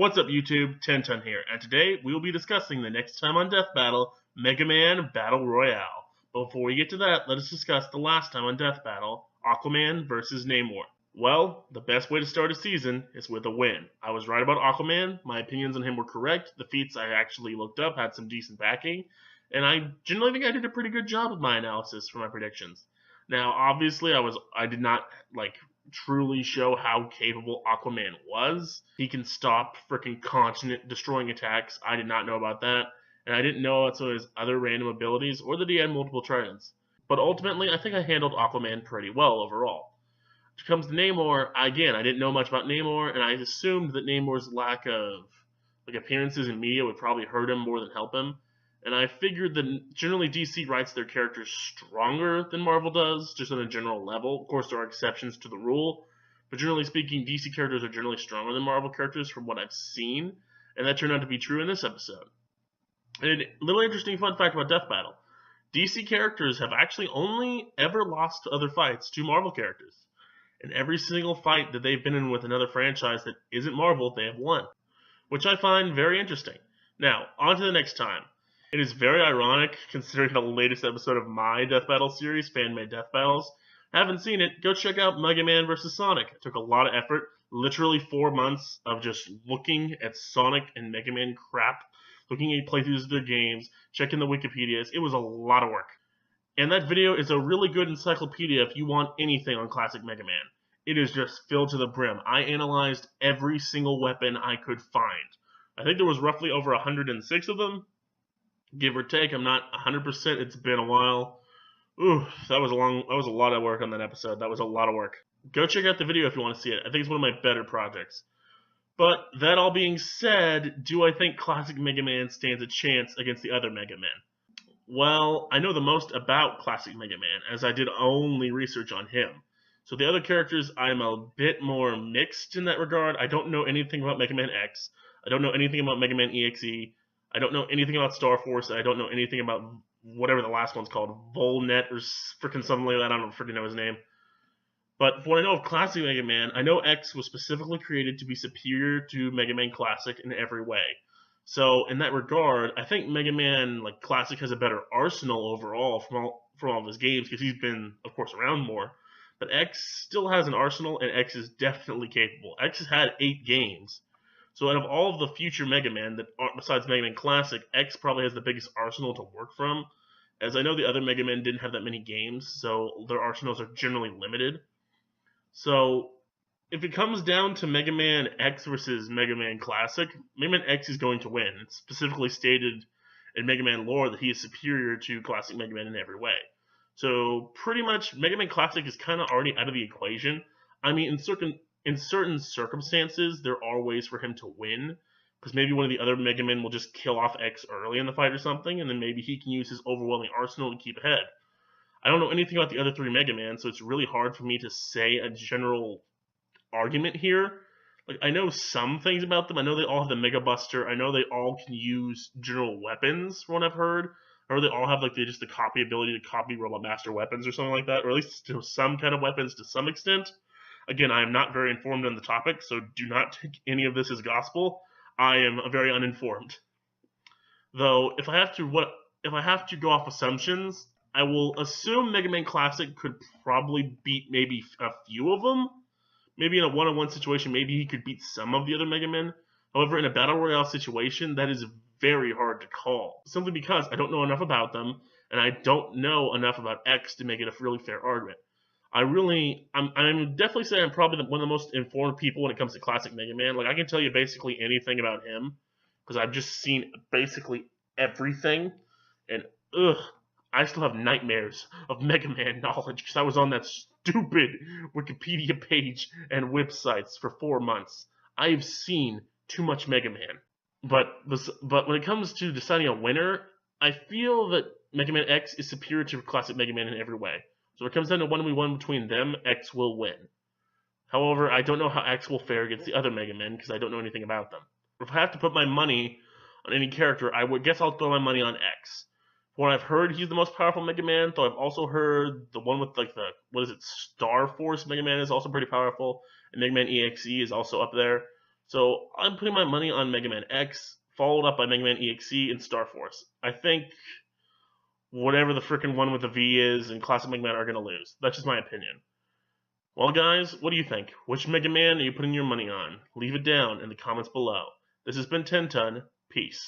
What's up YouTube, TenTon here, and today we will be discussing the next time on Death Battle, Mega Man Battle Royale. But before we get to that, let us discuss the last time on Death Battle, Aquaman versus Namor. Well, the best way to start a season is with a win. I was right about Aquaman, my opinions on him were correct, the feats I actually looked up had some decent backing, and I generally think I did a pretty good job of my analysis for my predictions. Now, obviously, I did not, truly show how capable Aquaman was. He can stop freaking continent destroying attacks. I did not know about that, and I didn't know about some of his other random abilities or that he had multiple tridents. But ultimately, I think I handled Aquaman pretty well overall. When it comes to Namor, again, I didn't know much about Namor, and I assumed that Namor's lack of appearances in media would probably hurt him more than help him. And I figured that generally DC writes their characters stronger than Marvel does, just on a general level. Of course, there are exceptions to the rule, but generally speaking, DC characters are generally stronger than Marvel characters from what I've seen, and that turned out to be true in this episode. And a little interesting fun fact about Death Battle. DC characters have actually only ever lost other fights to Marvel characters. And every single fight that they've been in with another franchise that isn't Marvel, they have won. Which I find very interesting. Now, on to the next time. It is very ironic, considering the latest episode of my Death Battle series, Fan-Made Death Battles. Haven't seen it, go check out Mega Man vs. Sonic. It took a lot of effort, literally 4 months of just looking at Sonic and Mega Man crap, looking at playthroughs of their games, checking the Wikipedias. It was a lot of work. And that video is a really good encyclopedia if you want anything on classic Mega Man. It is just filled to the brim. I analyzed every single weapon I could find. I think there was roughly over 106 of them. Give or take, I'm not 100%, it's been a while. Ooh, that was a lot of work on that episode. That was a lot of work. Go check out the video if you want to see it. I think it's one of my better projects. But that all being said, do I think classic Mega Man stands a chance against the other Mega Men? Well, I know the most about classic Mega Man, as I did only research on him. So the other characters, I'm a bit more mixed in that regard. I don't know anything about Mega Man X. I don't know anything about Mega Man EXE. I don't know anything about Star Force. I don't know anything about whatever the last one's called, Volnet or freaking something like that. I don't freaking know his name. But for what I know of Classic Mega Man, I know X was specifically created to be superior to Mega Man Classic in every way. So in that regard, I think Mega Man Classic has a better arsenal overall from all of his games because he's been, of course, around more. But X still has an arsenal, and X is definitely capable. X has had 8 games. So out of all of the future Mega Man, besides Mega Man Classic, X probably has the biggest arsenal to work from, as I know the other Mega Men didn't have that many games, so their arsenals are generally limited. So if it comes down to Mega Man X versus Mega Man Classic, Mega Man X is going to win. It's specifically stated in Mega Man lore that he is superior to Classic Mega Man in every way. So pretty much Mega Man Classic is kind of already out of the equation. I mean, in certain circumstances, there are ways for him to win, because maybe one of the other Mega Men will just kill off X early in the fight or something, and then maybe he can use his overwhelming arsenal to keep ahead. I don't know anything about the other 3 Mega Man, so it's really hard for me to say a general argument here. I know some things about them. I know they all have the Mega Buster. I know they all can use general weapons, from what I've heard. Or they all have just the copy ability to copy Robot Master weapons or something like that, or at least some kind of weapons to some extent. Again, I am not very informed on the topic, so do not take any of this as gospel. I am very uninformed. Though, if I have to go off assumptions, I will assume Mega Man Classic could probably beat maybe a few of them. Maybe in a one-on-one situation, maybe he could beat some of the other Mega Men. However, in a Battle Royale situation, that is very hard to call. Simply because I don't know enough about them, and I don't know enough about X to make it a really fair argument. I'm definitely saying I'm probably one of the most informed people when it comes to classic Mega Man. I can tell you basically anything about him, because I've just seen basically everything, and I still have nightmares of Mega Man knowledge, because I was on that stupid Wikipedia page and websites for 4 months. I've seen too much Mega Man. But when it comes to deciding a winner, I feel that Mega Man X is superior to classic Mega Man in every way. So if it comes down to 1v1 between them, X will win. However, I don't know how X will fare against the other Mega Men, because I don't know anything about them. If I have to put my money on any character, I would guess I'll throw my money on X. From what I've heard, he's the most powerful Mega Man, though I've also heard the one with Star Force Mega Man is also pretty powerful, and Mega Man EXE is also up there. So I'm putting my money on Mega Man X, followed up by Mega Man EXE and Star Force. I think whatever the frickin' one with the V is and Classic Mega Man are gonna lose. That's just my opinion. Well, guys, what do you think? Which Mega Man are you putting your money on? Leave it down in the comments below. This has been TenTon. Peace.